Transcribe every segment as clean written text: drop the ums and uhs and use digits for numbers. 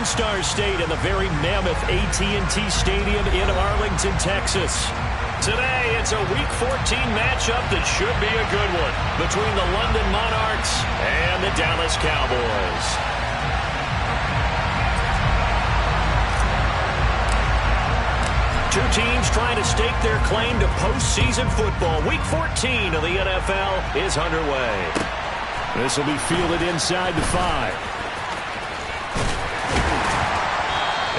Lone Star State and the very mammoth AT&T Stadium in Arlington, Texas. Today, it's a Week 14 matchup that should be a good one between the London Monarchs and the Dallas Cowboys. Two teams trying to stake their claim to postseason football. Week 14 of the NFL is underway. This will be fielded inside the 5.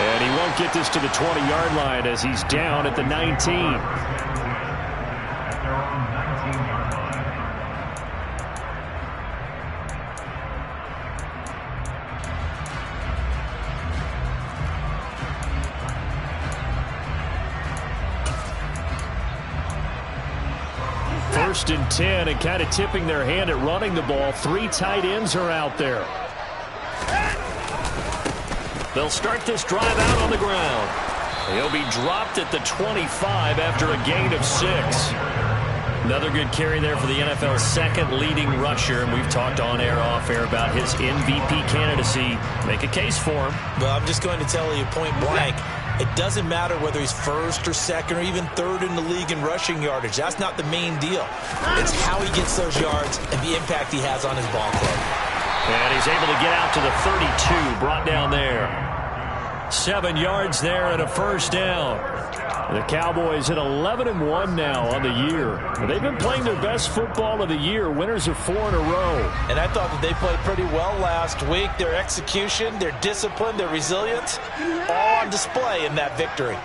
And he won't get this to the 20-yard line as he's down at the 19. First and 10, and kind of tipping their hand at running the ball. 3 tight ends are out there. They'll start this drive out on the ground. He'll be dropped at the 25 after a gain of 6. Another good carry there for the NFL's second leading rusher, and we've talked on air, off air about his MVP candidacy. Make a case for him. Well, I'm just going to tell you point blank. It doesn't matter whether he's first or second or even third in the league in rushing yardage. That's not the main deal. It's how he gets those yards and the impact he has on his ball club. And he's able to get out to the 32, brought down there. 7 yards there and a first down. The Cowboys at 11-1 now on the year. They've been playing their best football of the year, winners of 4 in a row. And I thought that they played pretty well last week. Their execution, their discipline, their resilience, all on display in that victory.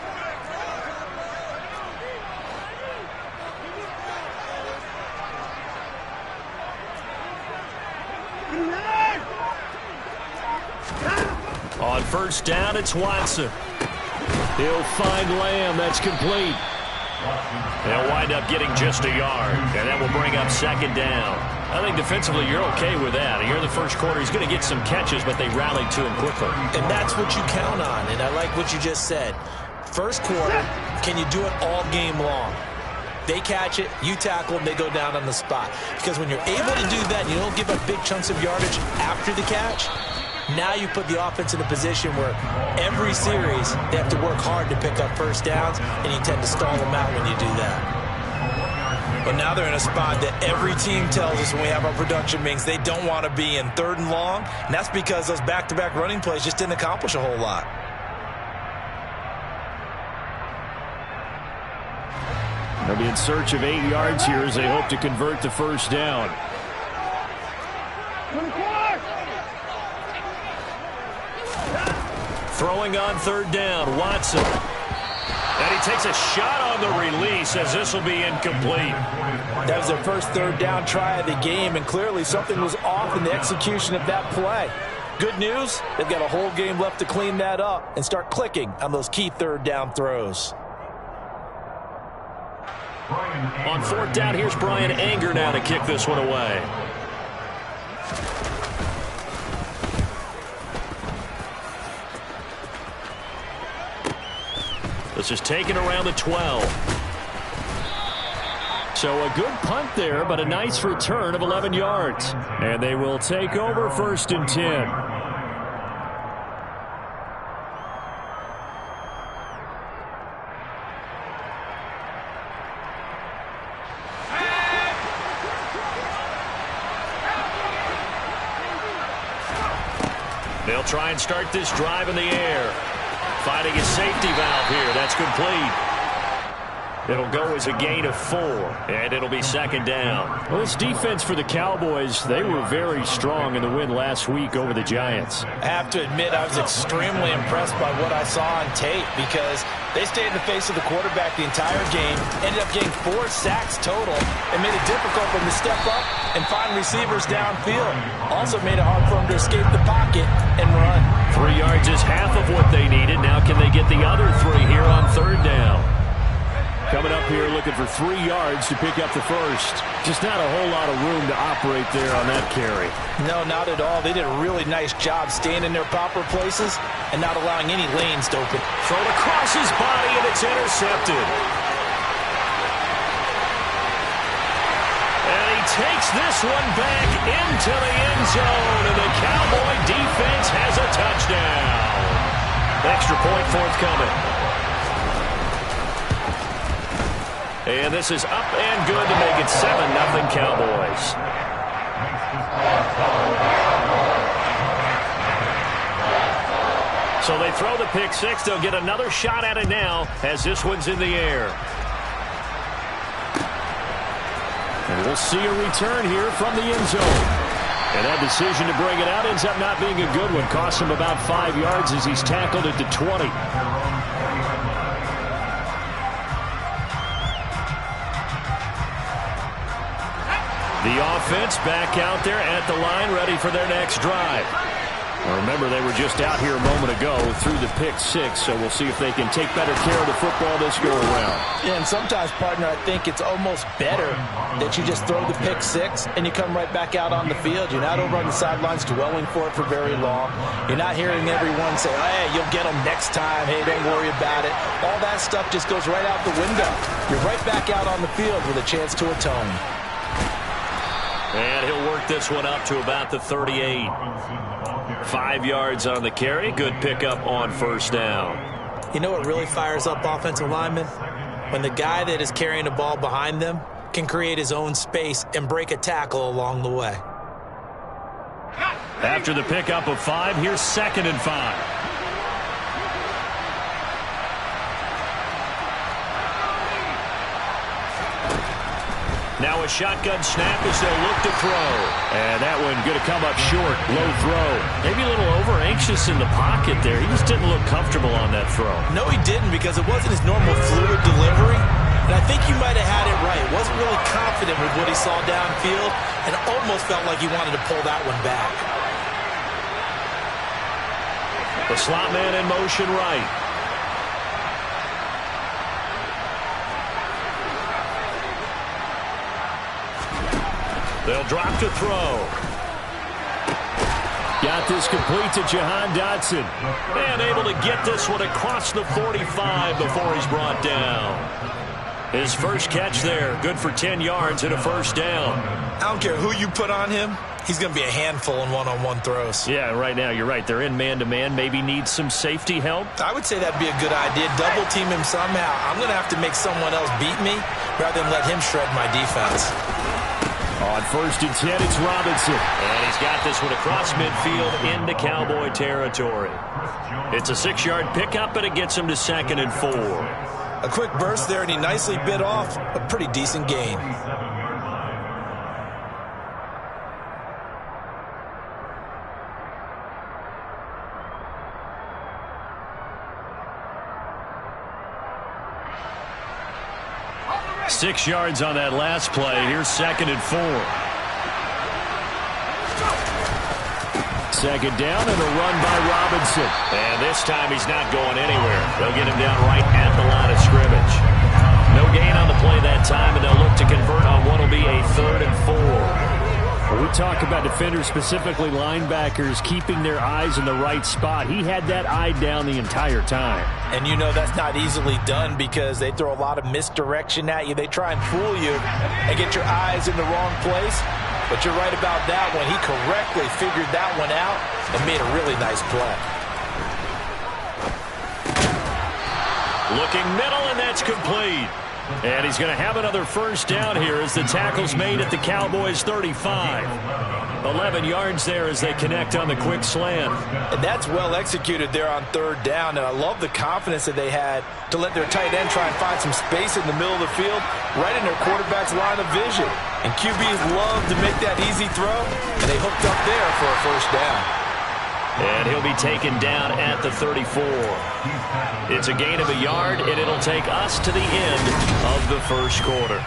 On first down, it's Watson. He'll find Lamb. That's complete. They'll wind up getting just a yard, and that will bring up second down. I think defensively you're okay with that. Here in the first quarter, he's going to get some catches, but they rallied to him quickly. And that's what you count on, and I like what you just said. First quarter, can you do it all game long? They catch it, you tackle them, they go down on the spot. Because when you're able to do that, and you don't give up big chunks of yardage after the catch, now you put the offense in a position where every series they have to work hard to pick up first downs, and you tend to stall them out when you do that. But now they're in a spot that every team tells us when we have our production meetings they don't want to be in, 3rd and long, and that's because those back-to-back running plays just didn't accomplish a whole lot. They'll be in search of 8 yards here as they hope to convert the first down. Throwing on 3rd down, Watson. And he takes a shot on the release as this will be incomplete. That was their first 3rd down try of the game, and clearly something was off in the execution of that play. Good news, they've got a whole game left to clean that up and start clicking on those key 3rd down throws. On 4th down, here's Brian Anger now to kick this one away. This is taken around the 12. So a good punt there, but a nice return of 11 yards. And they will take over 1st and 10. They'll try and start this drive in the air. Finding a safety valve here. That's complete. It'll go as a gain of 4, and it'll be 2nd down. Well, this defense for the Cowboys, they were very strong in the win last week over the Giants. I have to admit, I was extremely impressed by what I saw on tape because they stayed in the face of the quarterback the entire game, ended up getting 4 sacks total, and made it difficult for them to step up and find receivers downfield. Also made it hard for them to escape the pocket and run. 3 yards is half of what they needed. Now can they get the other 3 here on 3rd down? Coming up here looking for 3 yards to pick up the first. Just not a whole lot of room to operate there on that carry. No, not at all. They did a really nice job staying in their proper places and not allowing any lanes to open. Thrown across his body, and it's intercepted. And he takes this one back into the end zone, and the Cowboy defense has a touchdown. extra point forthcoming. And this is up and good to make it 7-0 Cowboys. So they throw the pick six. They'll get another shot at it now as this one's in the air. And we'll see a return here from the end zone. And that decision to bring it out ends up not being a good one. Costs him about 5 yards as he's tackled at the 20. The offense back out there at the line, ready for their next drive. Remember, they were just out here a moment ago through the pick six, so we'll see if they can take better care of the football this go-around. Yeah, and sometimes, partner, I think it's almost better that you just throw the pick six and you come right back out on the field. You're not over on the sidelines dwelling for it for very long. You're not hearing everyone say, hey, you'll get them next time. Hey, don't worry about it. All that stuff just goes right out the window. You're right back out on the field with a chance to atone. And he'll work this one up to about the 38. 5 yards on the carry. Good pickup on first down. You know what really fires up offensive linemen? When the guy that is carrying the ball behind them can create his own space and break a tackle along the way. After the pickup of 5, here's 2nd and 5. Now a shotgun snap as they'll look to throw. And that one going to come up short. Low throw. Maybe a little over-anxious in the pocket there. He just didn't look comfortable on that throw. No, he didn't, because it wasn't his normal fluid delivery. And I think he might have had it right. Wasn't really confident with what he saw downfield and almost felt like he wanted to pull that one back. The slot man in motion right. They'll drop to throw. Got this complete to Jahan Dotson. And able to get this one across the 45 before he's brought down. His first catch there. Good for 10 yards and a first down. I don't care who you put on him. He's going to be a handful in one-on-one throws. Yeah, right now you're right. They're in man-to-man. Maybe needs some safety help. I would say that'd be a good idea. Double team him somehow. I'm going to have to make someone else beat me rather than let him shred my defense. On 1st and 10, it's Robinson. And he's got this one across midfield into Cowboy territory. It's a 6-yard pickup, and it gets him to 2nd and 4. A quick burst there, and he nicely bit off a pretty decent gain. Six yards on that last play. Here's 2nd and 4. 2nd down and a run by Robinson. And this time he's not going anywhere. They'll get him down right at the line of scrimmage. No gain on the play that time, and they'll look to convert on what will be a 3rd and 4. When we talk about defenders, specifically linebackers, keeping their eyes in the right spot. He had that eye down the entire time. And you know that's not easily done because they throw a lot of misdirection at you. They try and fool you and get your eyes in the wrong place. But you're right about that one. He correctly figured that one out and made a really nice play. Looking middle, and that's complete. And he's going to have another first down here as the tackle's made at the Cowboys' 35. 11 yards there as they connect on the quick slant. And that's well executed there on 3rd down. And I love the confidence that they had to let their tight end try and find some space in the middle of the field, right in their quarterback's line of vision. And QBs love to make that easy throw, and they hooked up there for a first down. And he'll be taken down at the 34. It's a gain of a yard, and it'll take us to the end of the first quarter.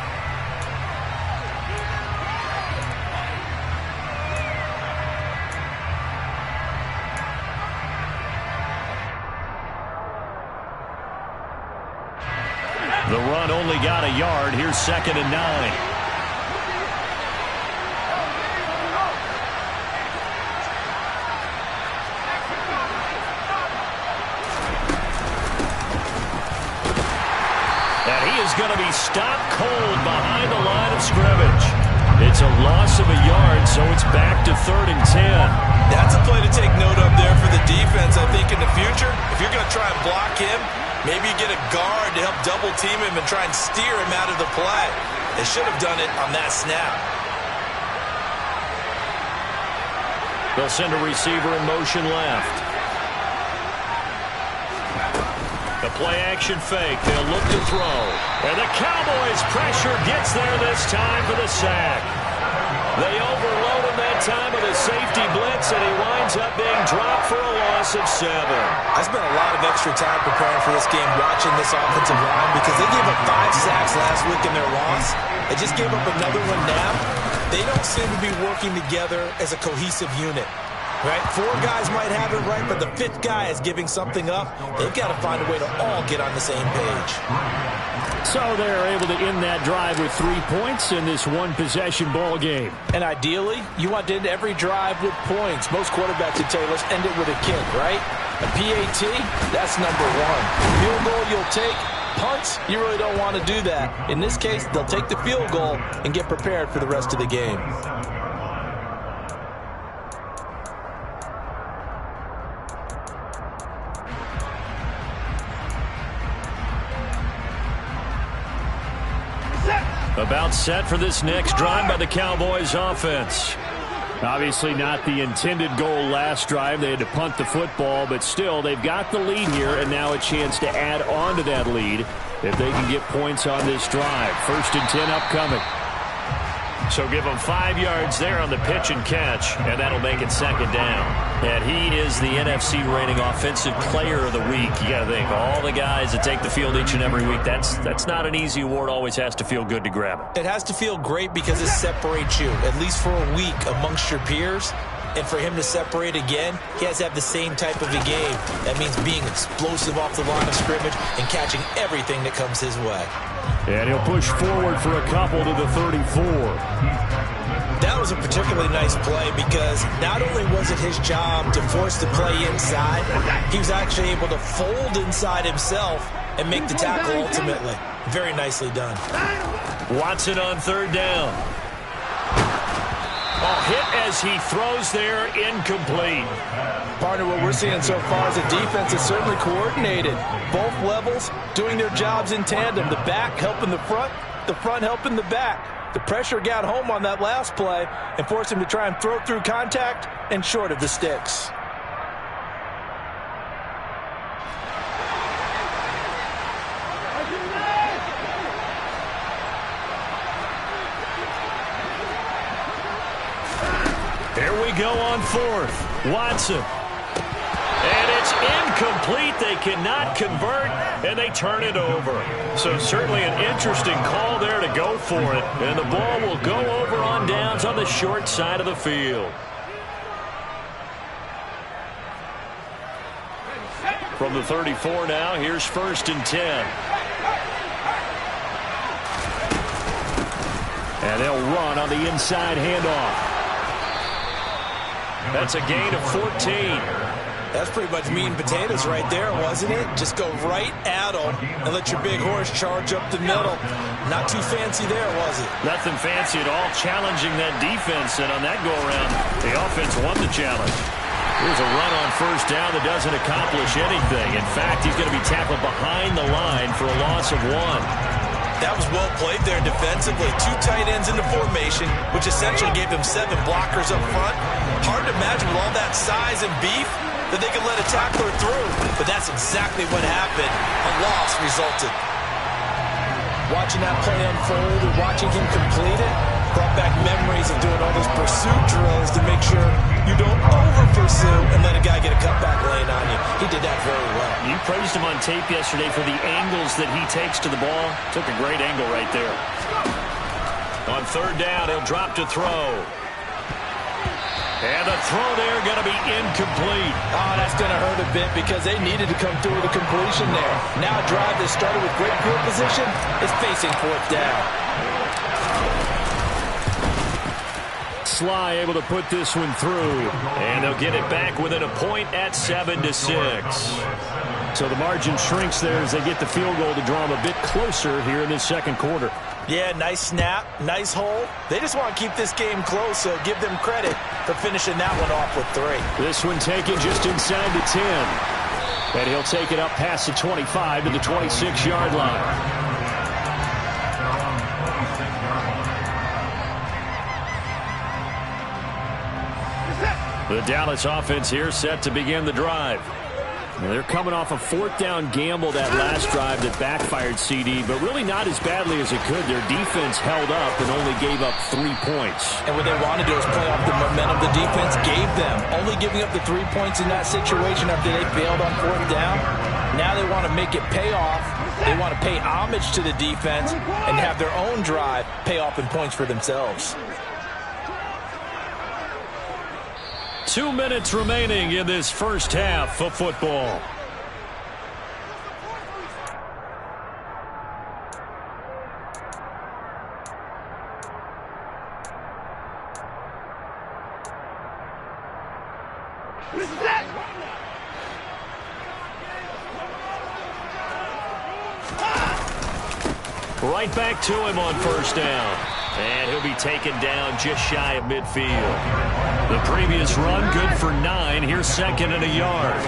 The run only got a yard. Here's 2nd and 9. Is going to be stopped cold behind the line of scrimmage. It's a loss of a yard, so it's back to 3rd and 10. That's a play to take note of there for the defense, I think, in the future. If you're going to try get a guard to help double team him and try and steer him out of the play. They should have done it on that snap. They'll send a receiver in motion left. The play-action fake. They'll look to throw. And the Cowboys' pressure gets there this time for the sack. They overload him that time with a safety blitz, and he winds up being dropped for a loss of 7. I spent a lot of extra time preparing for this game watching this offensive line because they gave up 5 sacks last week in their loss. They just gave up another one now. They don't seem to be working together as a cohesive unit. Right? 4 guys might have it right, but the 5th guy is giving something up. They've got to find a way to all get on the same page. So they're able to end that drive with 3 points in this one-possession ball game. And ideally, you want to end every drive with points. Most quarterbacks would tell you, let's end it with a kick, right? A PAT, that's number 1. Field goal you'll take. Punts, you really don't want to do that. In this case, they'll take the field goal and get prepared for the rest of the game. About set for this next drive by the Cowboys offense. Obviously not the intended goal last drive. They had to punt the football, but still they've got the lead here, and now a chance to add on to that lead if they can get points on this drive. 1st and 10 upcoming. So give them 5 yards there on the pitch and catch, and that'll make it 2nd down. And he is the NFC reigning offensive player of the week. You got to think, all the guys that take the field each and every week, that's not an easy award. Always has to feel good to grab it. It has to feel great because it separates you, at least for a week, amongst your peers. And for him to separate again, he has to have the same type of a game. That means being explosive off the line of scrimmage and catching everything that comes his way. And he'll push forward for a couple to the 34. That was a particularly nice play because not only was it his job to force the play inside, he was actually able to fold inside himself and make the tackle ultimately. Very nicely done. Watson on 3rd down. A hit as he throws there, incomplete. Partner, what we're seeing so far is a defense is certainly coordinated. Both levels doing their jobs in tandem. The back helping the front helping the back. The pressure got home on that last play and forced him to try and throw through contact and short of the sticks. Here we go on 4th. Watson. And it's incomplete. They cannot convert, and they turn it over. So certainly an interesting call there to go for it. And the ball will go over on downs on the short side of the field. From the 34 now, here's 1st and 10. And they'll run on the inside handoff. That's a gain of 14. That's pretty much meat and potatoes right there, wasn't it? Just go right at them and let your big horse charge up the middle. Not too fancy there, was it? Nothing fancy at all, challenging that defense. And on that go-around, the offense won the challenge. Here's a run on 1st down that doesn't accomplish anything. In fact, he's going to be tackled behind the line for a loss of 1. That was well played there defensively. 2 tight ends in the formation, which essentially gave them 7 blockers up front. Hard to imagine with all that size and beef that they could let a tackler through. But that's exactly what happened. A loss resulted. Watching that play unfold and watching him complete it brought back memories of doing all those pursuit drills to make sure you don't over-pursue and let a guy get a cutback lane on you. He did that very well. You praised him on tape yesterday for the angles that he takes to the ball. Took a great angle right there. On 3rd down, he'll drop to throw. And the throw there going to be incomplete. Oh, that's going to hurt a bit because they needed to come through with a completion there. Now a drive that started with great field position is facing 4th down. Sly able to put this one through. And they'll get it back within a point at 7-6. So the margin shrinks there as they get the field goal to draw them a bit closer here in this 2nd quarter. Yeah, nice snap, nice hole. They just want to keep this game close, so give them credit for finishing that one off with 3. This one taken just inside the 10. And he'll take it up past the 25 to the 26-yard line. The Dallas offense here set to begin the drive. They're coming off a fourth down gamble that last drive that backfired, CD, but really not as badly as it could. Their defense held up and only gave up 3 points. And what they want to do is play off the momentum the defense gave them. Only giving up the 3 points in that situation after they failed on fourth down. Now they want to make it pay off. They want to pay homage to the defense and have their own drive pay off in points for themselves. 2 minutes remaining in this first half of football. Right back to him on first down. And he'll be taken down just shy of midfield. The previous run good for 9. Here's second and a yard.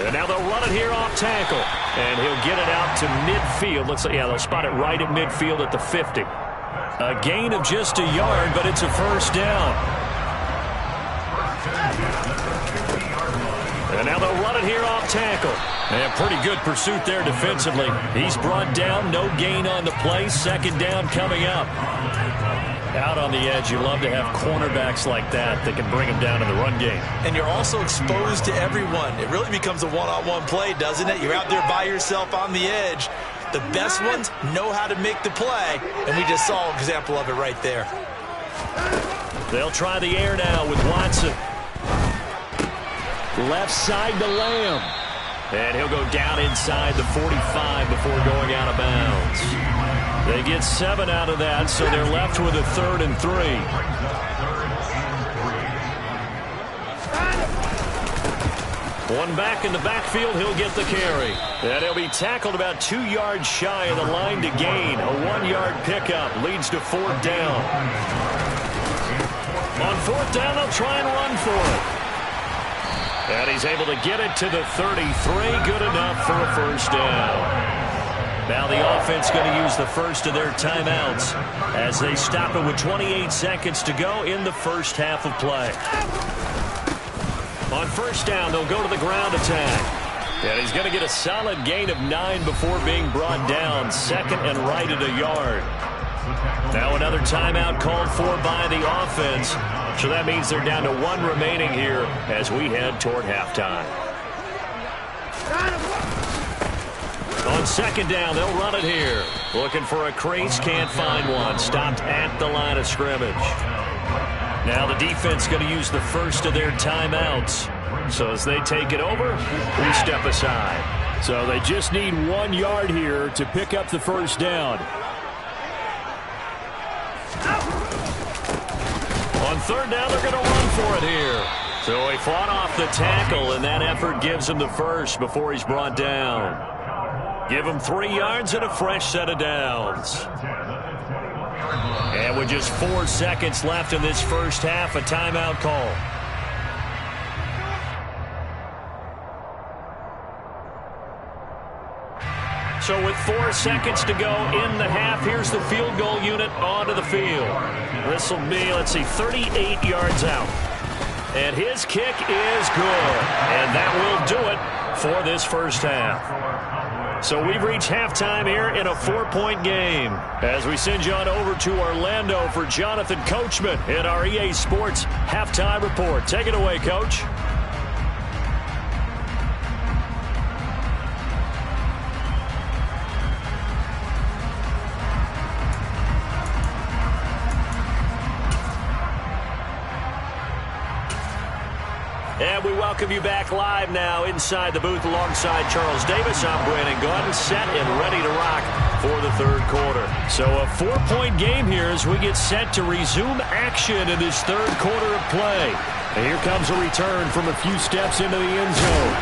And now they'll run it here off tackle. And he'll get it out to midfield. Looks like, yeah, they'll spot it right at midfield at the 50. A gain of just a yard, but it's a first down. And now they'll run it here off tackle. And pretty good pursuit there defensively. He's brought down, no gain on the play. Second down coming up. Out on the edge, you love to have cornerbacks like that that can bring them down in the run game. And you're also exposed to everyone. It really becomes a one-on-one play, doesn't it? You're out there by yourself on the edge. The best ones know how to make the play, and we just saw an example of it right there. They'll try the air now with Watson. Left side to Lamb. And he'll go down inside the 45 before going out of bounds. They get 7 out of that, so they're left with a 3rd and 3. One back in the backfield, he'll get the carry. And he'll be tackled about 2 yards shy of the line to gain. A 1-yard pickup leads to 4th down. On 4th down, they'll try and run for it. And he's able to get it to the 33. Good enough for a first down. Now the offense going to use the first of their timeouts as they stop it with 28 seconds to go in the first half of play. On first down, they'll go to the ground attack. And he's going to get a solid gain of 9 before being brought down. Second and right at a yard. Now another timeout called for by the offense. So that means they're down to 1 remaining here as we head toward halftime. On second down, they'll run it here. Looking for a crease, can't find one. Stopped at the line of scrimmage. Now the defense going to use the first of their timeouts. So as they take it over, we step aside. So they just need 1 yard here to pick up the first down. On third down, they're going to run for it here. So he fought off the tackle, and that effort gives him the first before he's brought down. Give him 3 yards and a fresh set of downs. And with just 4 seconds left in this first half, a timeout call. So with 4 seconds to go in the half, here's the field goal unit onto the field. This will be, let's see, 38 yards out. And his kick is good. And that will do it for this first half. So we've reached halftime here in a 4-point game as we send you on over to Orlando for Jonathan Coachman in our EA Sports Halftime Report. Take it away, Coach. And we welcome you back live now inside the booth alongside Charles Davis. I'm Brandon Gaudin, set and ready to rock for the third quarter. So a 4-point game here as we get set to resume action in this third quarter of play. And here comes a return from a few steps into the end zone.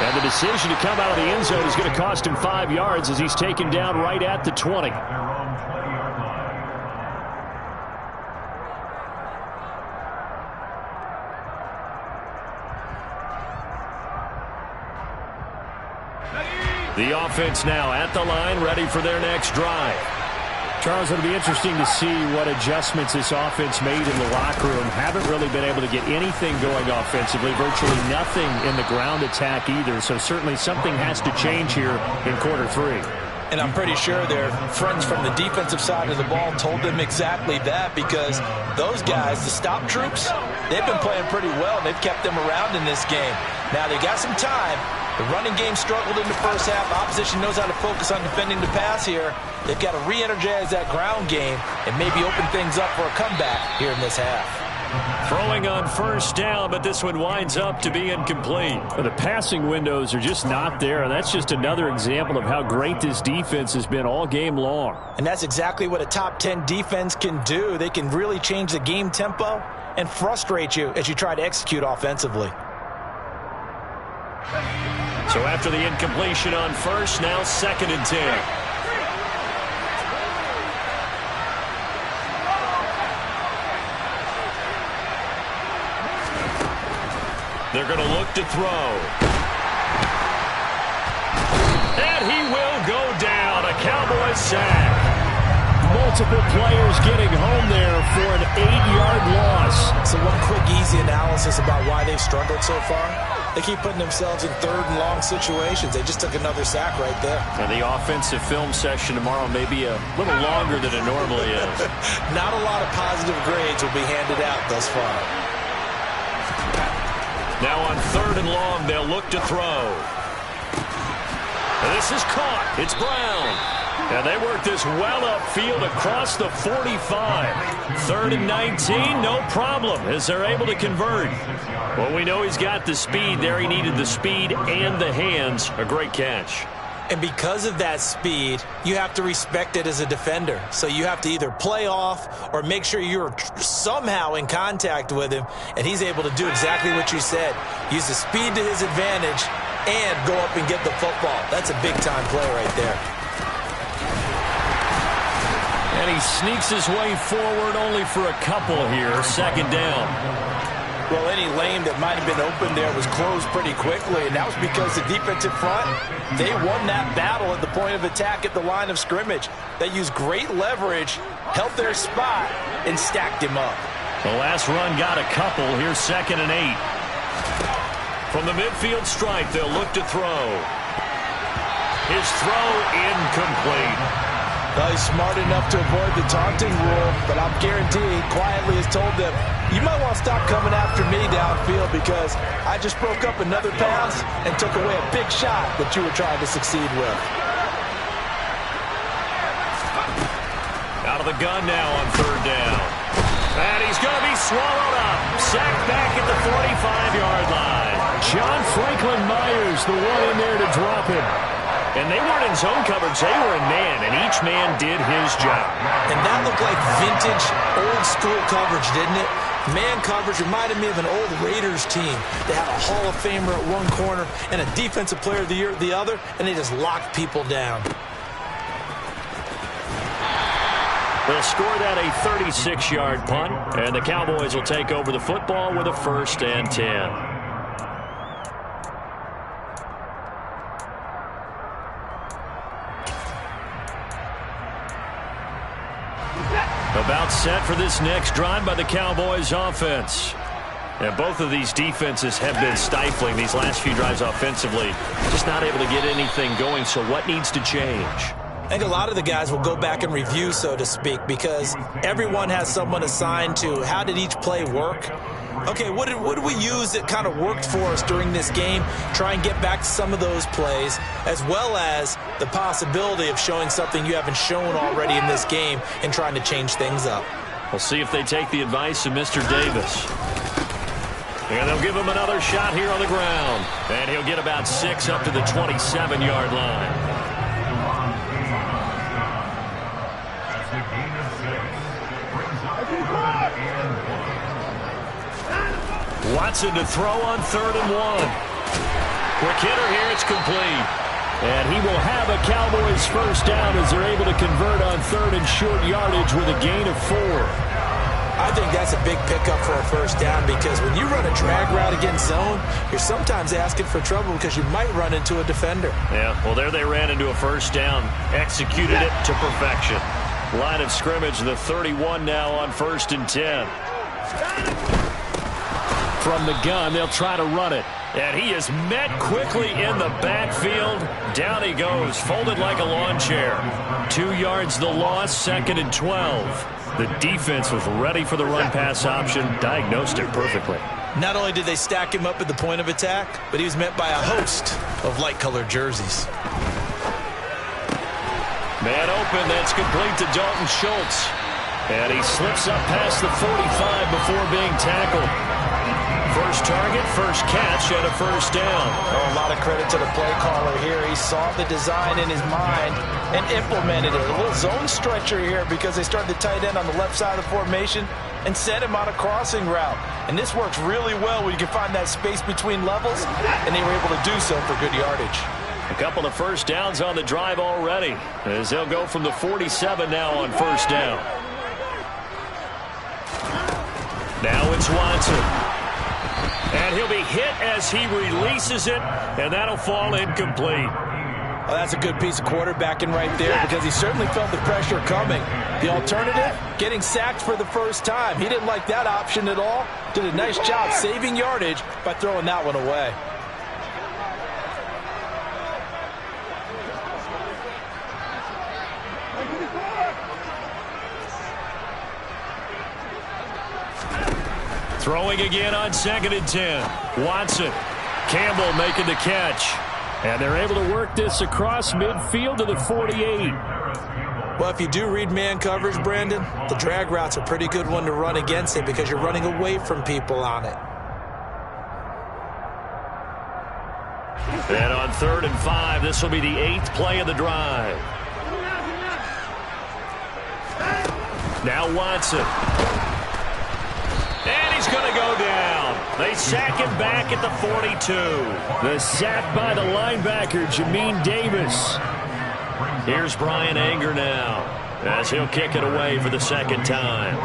And the decision to come out of the end zone is going to cost him 5 yards as he's taken down right at the 20. The offense now at the line, ready for their next drive. Charles, it'll be interesting to see what adjustments this offense made in the locker room. Haven't really been able to get anything going offensively, virtually nothing in the ground attack either. So certainly something has to change here in quarter 3. And I'm pretty sure their friends from the defensive side of the ball told them exactly that, because those guys, the stop troops, they've been playing pretty well. They've kept them around in this game. Now they got some time. The running game struggled in the first half. Opposition knows how to focus on defending the pass here. They've got to re-energize that ground game and maybe open things up for a comeback here in this half. Throwing on first down, but this one winds up to be incomplete. The passing windows are just not there, and that's just another example of how great this defense has been all game long. And that's exactly what a top 10 defense can do. They can really change the game tempo and frustrate you as you try to execute offensively. So after the incompletion on first, now 2nd and 10. They're going to look to throw. And he will go down. A Cowboys sack. Multiple players getting home there for an 8-yard loss. So one quick, easy analysis about why they've struggled so far. They keep putting themselves in 3rd and long situations. They just took another sack right there. And the offensive film session tomorrow may be a little longer than it normally is. Not a lot of positive grades will be handed out thus far. Now on 3rd and long, they'll look to throw. And this is caught. It's Brown. And they work this well upfield across the 45. 3rd and 19, no problem, as they're able to convert. Well, we know he's got the speed there. He needed the speed and the hands. A great catch. And because of that speed, you have to respect it as a defender. So you have to either play off or make sure you're somehow in contact with him, and he's able to do exactly what you said. Use the speed to his advantage and go up and get the football. That's a big-time play right there. And he sneaks his way forward only for a couple here. 2nd down. Well, any lane that might have been open there was closed pretty quickly, and that was because the defensive front, they won that battle at the point of attack at the line of scrimmage. They used great leverage, held their spot, and stacked him up. The last run got a couple. Here's 2nd and 8. From the midfield stripe, they'll look to throw. His throw incomplete. Well, he's smart enough to avoid the taunting rule, but I'm guaranteed quietly has told them, you might want to stop coming after me downfield because I just broke up another pass and took away a big shot that you were trying to succeed with. Out of the gun now on 3rd down. And he's going to be swallowed up. Sacked back at the 45-yard line. John Franklin Myers, the one in there to drop him. And they weren't in zone coverage. They were in man, and each man did his job. And that looked like vintage, old-school coverage, didn't it? Man coverage reminded me of an old Raiders team. They had a Hall of Famer at one corner and a Defensive Player of the Year at the other, and they just locked people down. They'll score that a 36-yard punt, and the Cowboys will take over the football with a 1st and 10. About set for this next drive by the Cowboys offense. And both of these defenses have been stifling these last few drives offensively. Just not able to get anything going, so what needs to change? I think a lot of the guys will go back and review, so to speak, because everyone has someone assigned to how did each play work. Okay, what did we use that kind of worked for us during this game? Try and get back to some of those plays, as well as the possibility of showing something you haven't shown already in this game and trying to change things up. We'll see if they take the advice of Mr. Davis. And they'll give him another shot here on the ground. And he'll get about 6 up to the 27-yard line. Watson to throw on 3rd and 1. Quick hitter here, it's complete. And he will have a Cowboys 1st down as they're able to convert on 3rd and short yardage with a gain of 4. I think that's a big pickup for a first down because when you run a drag route against zone, you're sometimes asking for trouble because you might run into a defender. Yeah, well, there they ran into a first down. Executed it to perfection. Line of scrimmage, the 31 now on 1st and 10. From the gun, they'll try to run it. And he is met quickly in the backfield. Down he goes, folded like a lawn chair. 2 yards the loss, 2nd and 12. The defense was ready for the run-pass option, diagnosed it perfectly. Not only did they stack him up at the point of attack, but he was met by a host of light-colored jerseys. Man open, that's complete to Dalton Schultz. And he slips up past the 45 before being tackled. First target, first catch, and a first down. Oh, a lot of credit to the play caller here. He saw the design in his mind and implemented it. A little zone stretcher here because they started the tight end on the left side of the formation and sent him on a crossing route. And this works really well when you can find that space between levels, and they were able to do so for good yardage. A couple of first downs on the drive already, as they'll go from the 47 now on first down. Now it's Watson. And he'll be hit as he releases it, and that'll fall incomplete. Well, that's a good piece of quarterbacking right there because he certainly felt the pressure coming. The alternative, getting sacked for the first time. He didn't like that option at all. Did a nice job saving yardage by throwing that one away. Throwing again on 2nd and 10. Watson. Campbell making the catch. And they're able to work this across midfield to the 48. Well, if you do read man coverage, Brandon, the drag route's a pretty good one to run against it because you're running away from people on it. And on 3rd and 5, this will be the 8th play of the drive. Now Watson. And he's going to go down. They sack him back at the 42. The sack by the linebacker, Jamin Davis. Here's Brian Anger now, as he'll kick it away for the 2nd time.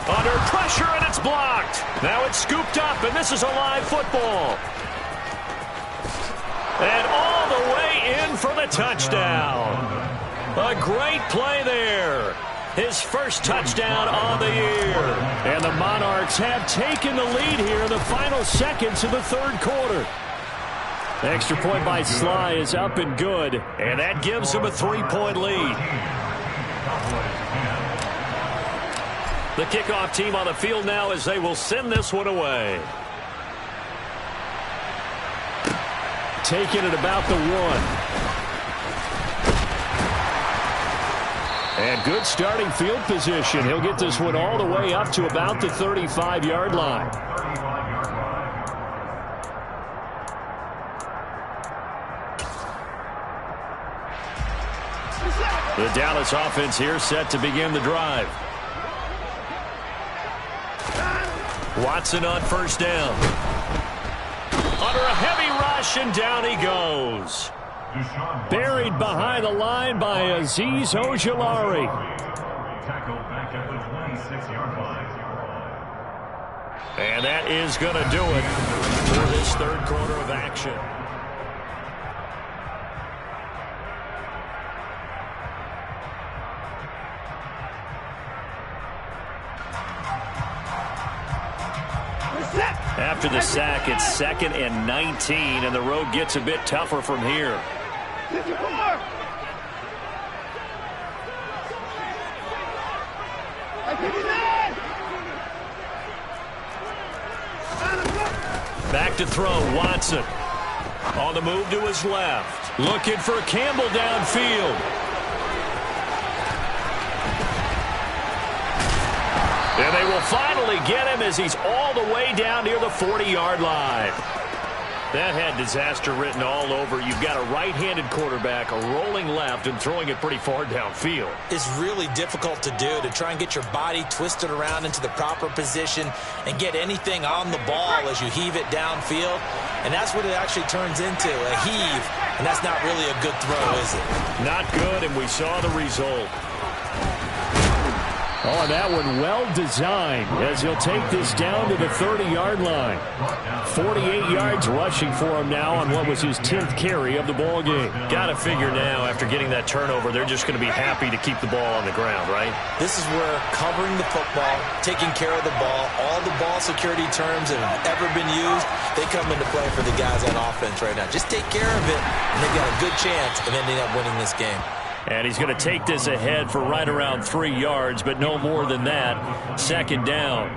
Under pressure, and it's blocked. Now it's scooped up, and this is a live football. And all the way in for the touchdown. A great play there. His first touchdown on the year. And the Monarchs have taken the lead here in the final seconds of the 3rd quarter. The extra point by Sly is up and good. And that gives them a 3-point lead. The kickoff team on the field now as they will send this one away. Taking it about the 1. And good starting field position. He'll get this one all the way up to about the 35-yard line. The Dallas offense here set to begin the drive. Watson on first down. Under a heavy rush, and down he goes. Buried behind the line by Azeez Ojulari. And that is going to do it for this 3rd quarter of action. After the sack, it's 2nd and 19, and the road gets a bit tougher from here. Back to throw, Watson. On the move to his left. Looking for Campbell downfield. And they will finally get him as he's all the way down near the 40-yard line. That had disaster written all over. You've got a right-handed quarterback, a rolling left, and throwing it pretty far downfield. It's really difficult to do, to try and get your body twisted around into the proper position and get anything on the ball as you heave it downfield. And that's what it actually turns into, a heave. And that's not really a good throw, is it? Not good, and we saw the result. Oh, that one well designed as he'll take this down to the 30-yard line. 48 yards rushing for him now on what was his 10th carry of the ball game. Got to figure now, after getting that turnover, they're just going to be happy to keep the ball on the ground, right? This is where covering the football, taking care of the ball, all the ball security terms that have ever been used, they come into play for the guys on offense right now. Just take care of it, and they've got a good chance of ending up winning this game. And he's going to take this ahead for right around 3 yards, but no more than that. Second down.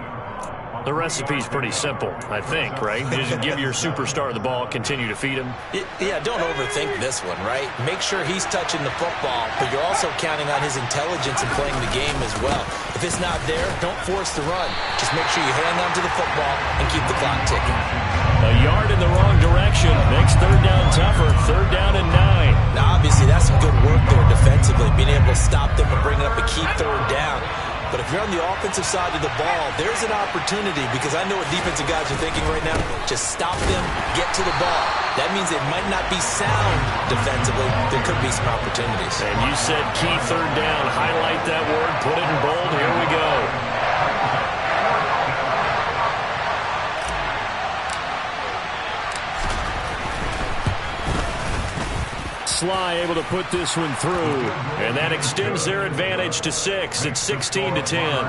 The recipe's pretty simple, I think, right? You just give your superstar the ball, continue to feed him. Yeah, don't overthink this one, right? Make sure he's touching the football, but you're also counting on his intelligence in playing the game as well. If it's not there, don't force the run. Just make sure you hang on to the football and keep the clock ticking. A yard in the wrong direction makes third down tougher. Third down and 9. Now, obviously, that's some good work there defensively, being able to stop them and bring up a key third down. But if you're on the offensive side of the ball, there's an opportunity, because I know what defensive guys are thinking right now. Just stop them, get to the ball. That means it might not be sound defensively. There could be some opportunities. And you said key third down. Highlight that word. Put it in bold. Here we go. Sly able to put this one through. And that extends their advantage to 6. It's 16-10.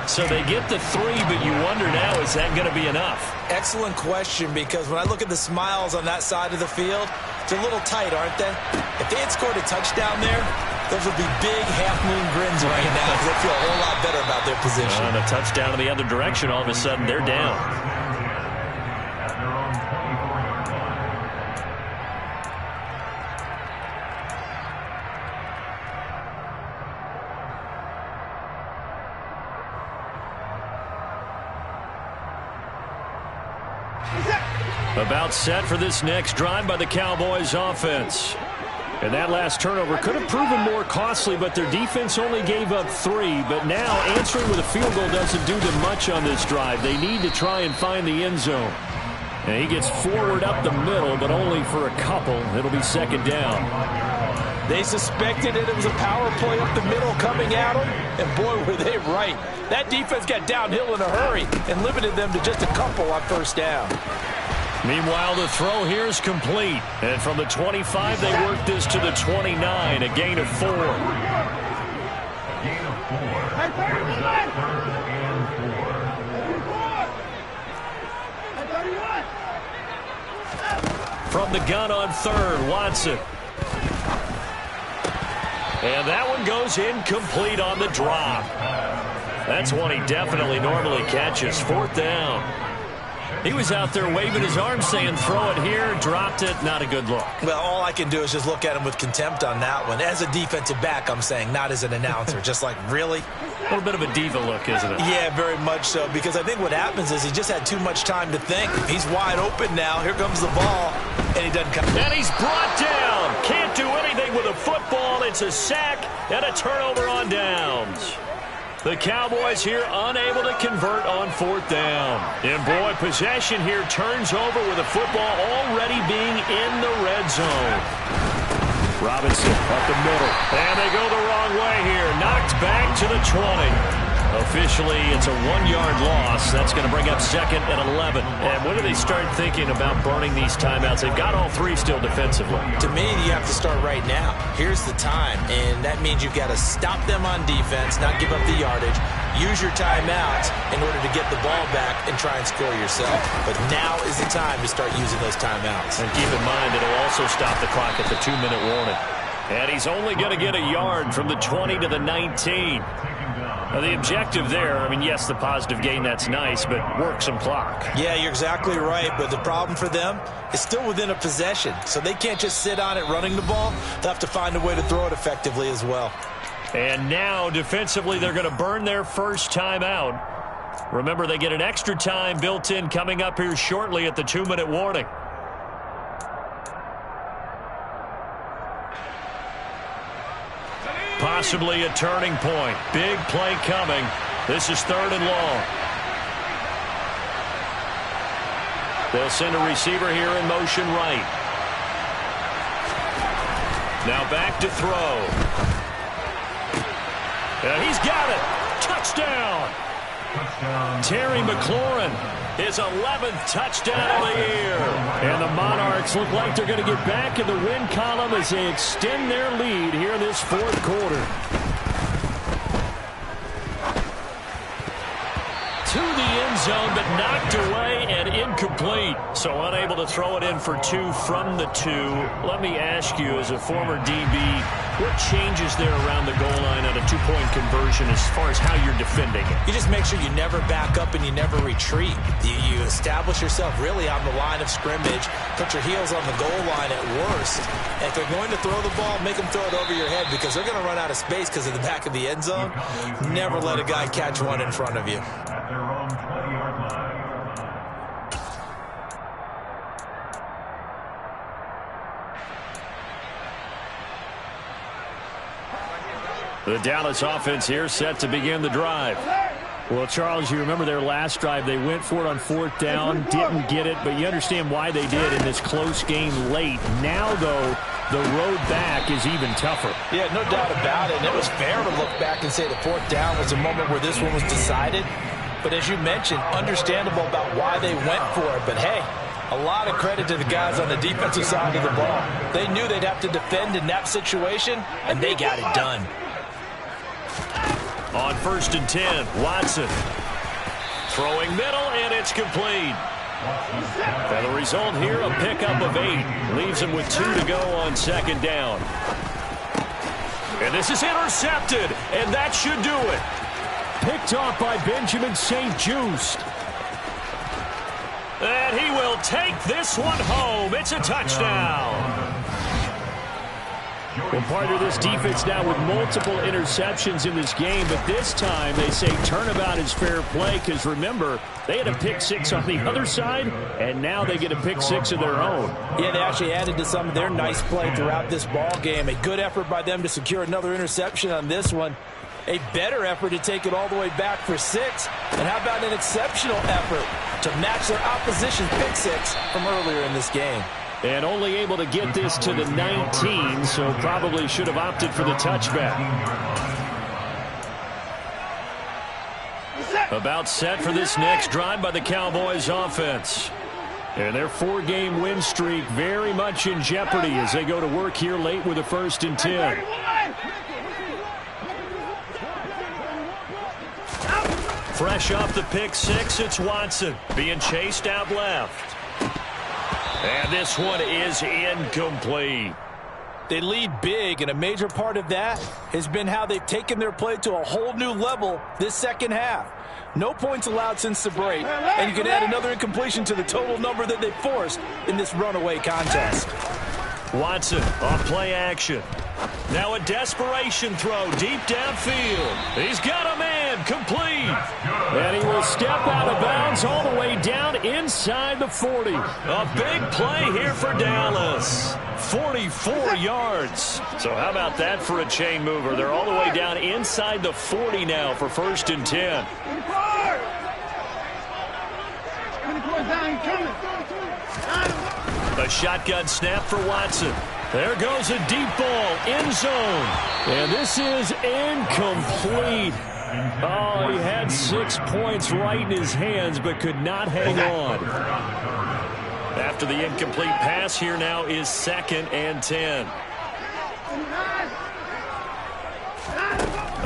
So they get the 3, but you wonder now, is that going to be enough? Excellent question, because when I look at the smiles on that side of the field, they're a little tight, aren't they? If they had scored a touchdown there, those would be big half-moon grins right now, because they feel a whole lot better about their position. And a touchdown in the other direction, all of a sudden they're down. About set for this next drive by the Cowboys offense. And that last turnover could have proven more costly, but their defense only gave up 3. But now answering with a field goal doesn't do them much on this drive. They need to try and find the end zone. And he gets forward up the middle, but only for a couple. It'll be second down. They suspected it was a power play up the middle coming at them, and boy, were they right. That defense got downhill in a hurry and limited them to just a couple on first down. Meanwhile, the throw here is complete. And from the 25, they work this to the 29, a gain of 4. From the gun on third, Watson. And that one goes incomplete on the drop. That's one he definitely normally catches. Fourth down. He was out there waving his arms saying, throw it here, dropped it, not a good look. Well, all I can do is just look at him with contempt on that one. As a defensive back, I'm saying, not as an announcer. Just like, really? A little bit of a diva look, isn't it? Yeah, very much so, because I think what happens is he just had too much time to think. He's wide open now. Here comes the ball, and he doesn't come. And he's brought down. Can't do anything with a football. It's a sack and a turnover on downs. The Cowboys here unable to convert on fourth down. And boy, possession here turns over with the football already being in the red zone. Robinson up the middle. And they go the wrong way here. Knocked back to the 20. Officially, it's a 1-yard loss. That's going to bring up second and 11. And when do they start thinking about burning these timeouts? They've got all 3 still defensively. To me, you have to start right now. Here's the time, and that means you've got to stop them on defense, not give up the yardage, use your timeouts in order to get the ball back and try and score yourself. But now is the time to start using those timeouts. And keep in mind, it'll also stop the clock at the 2-minute warning. And he's only going to get a yard from the 20 to the 19. Now, the objective there, I mean, yes, the positive gain, that's nice, but work some clock. Yeah, you're exactly right, but the problem for them is still within a possession, so they can't just sit on it running the ball. They'll have to find a way to throw it effectively as well. And now, defensively, they're going to burn their first time out. Remember, they get an extra time built in coming up here shortly at the 2-minute warning. Possibly a turning point. Big play coming. This is 3rd and long. They'll send a receiver here in motion right. Now back to throw. And he's got it. touchdown. Terry McLaurin, his 11th touchdown of the year. And the Monarchs look like they're going to get back in the win column as they extend their lead here in this fourth quarter. To the end zone, but knocked away and incomplete. So unable to throw it in for 2 from the 2. Let me ask you, as a former DB, what changes there around the goal line on a 2-point conversion as far as how you're defending it? You just make sure you never back up and you never retreat. You establish yourself really on the line of scrimmage, put your heels on the goal line at worst. And if they're going to throw the ball, make them throw it over your head because they're going to run out of space because of the back of the end zone. Never let a guy catch one in front of you. The Dallas offense here set to begin the drive. Well, Charles, you remember their last drive. They went for it on 4th down, didn't get it, but you understand why they did in this close game late. Now, though, the road back is even tougher. Yeah, no doubt about it. And it was fair to look back and say the 4th down was a moment where this one was decided. But as you mentioned, understandable about why they went for it. But, hey, a lot of credit to the guys on the defensive side of the ball. They knew they'd have to defend in that situation, and they got it done. On 1st and 10, Watson. Throwing middle, and it's complete. And the result here, a pickup of 8. Leaves him with 2 to go on 2nd down. And this is intercepted, and that should do it. Picked off by Benjamin St-Juste. And he will take this one home. It's a touchdown. Well, partner, this defense now with multiple interceptions in this game, but this time they say turnabout is fair play because, remember, they had a pick 6 on the other side, and now they get a pick 6 of their own. Yeah, they actually added to some of their nice play throughout this ball game. A good effort by them to secure another interception on this one. A better effort to take it all the way back for 6. And how about an exceptional effort to match their opposition's pick 6 from earlier in this game. And only able to get this to the 19, so probably should have opted for the touchback. About set for this next drive by the Cowboys offense. And their 4-game win streak very much in jeopardy as they go to work here late with a 1st and 10. Fresh off the pick 6, it's Watson being chased out left. And this one is incomplete. They lead big, and a major part of that has been how they've taken their play to a whole new level this second half. No points allowed since the break, and you can add another incompletion to the total number that they forced in this runaway contest. Watson on play action. Now a desperation throw deep downfield. He's got a man, complete. And he will step out of bounds all the way down inside the 40. A big play here for Dallas. 44 yards. So how about that for a chain mover? They're all the way down inside the 40 now for 1st and 10. A shotgun snap for Watson. There goes a deep ball, end zone. And this is incomplete. Oh, he had 6 points right in his hands, but could not hang on. After the incomplete pass, here now is 2nd and 10.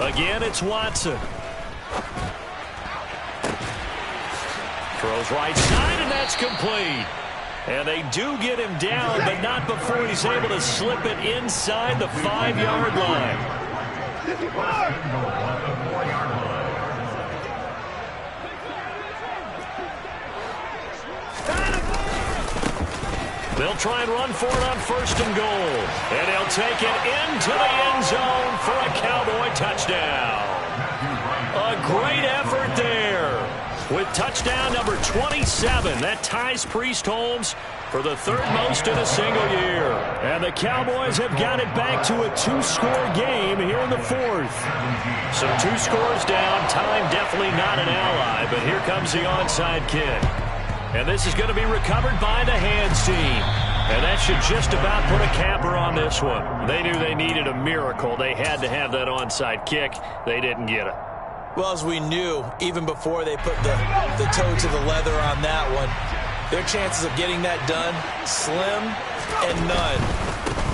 Again, it's Watson. Throws right side, and that's complete. And they do get him down, but not before he's able to slip it inside the 5-yard line. They'll try and run for it on 1st and goal. And he'll take it into the end zone for a Cowboy touchdown. A great effort there. With touchdown number 27, that ties Priest Holmes for the 3rd most in a single year. And the Cowboys have got it back to a 2-score game here in the 4th. So 2 scores down, time definitely not an ally, but here comes the onside kick. And this is going to be recovered by the hands team. And that should just about put a capper on this one. They knew they needed a miracle. They had to have that onside kick. They didn't get it. Well, as we knew, even before they put the toe to the leather on that one, their chances of getting that done, slim and none.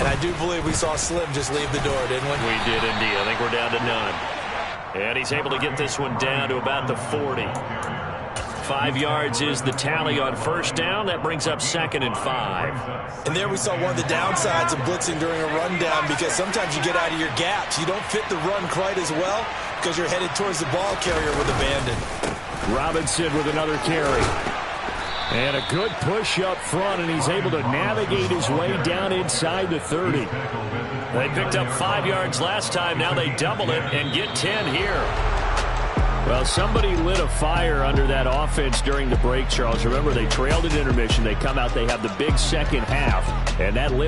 And I do believe we saw Slim just leave the door, didn't we? We did indeed. I think we're down to none. And he's able to get this one down to about the 40. 5 yards is the tally on first down. That brings up 2nd and 5. And there we saw one of the downsides of blitzing during a rundown, because sometimes you get out of your gaps. You don't fit the run quite as well because you're headed towards the ball carrier with abandon. Robinson with another carry. And a good push up front, and he's able to navigate his way down inside the 30. They picked up 5 yards last time. Now they double it and get 10 here. Well, somebody lit a fire under that offense during the break, Charles. Remember, they trailed at intermission. They come out, they have the big second half, and that lit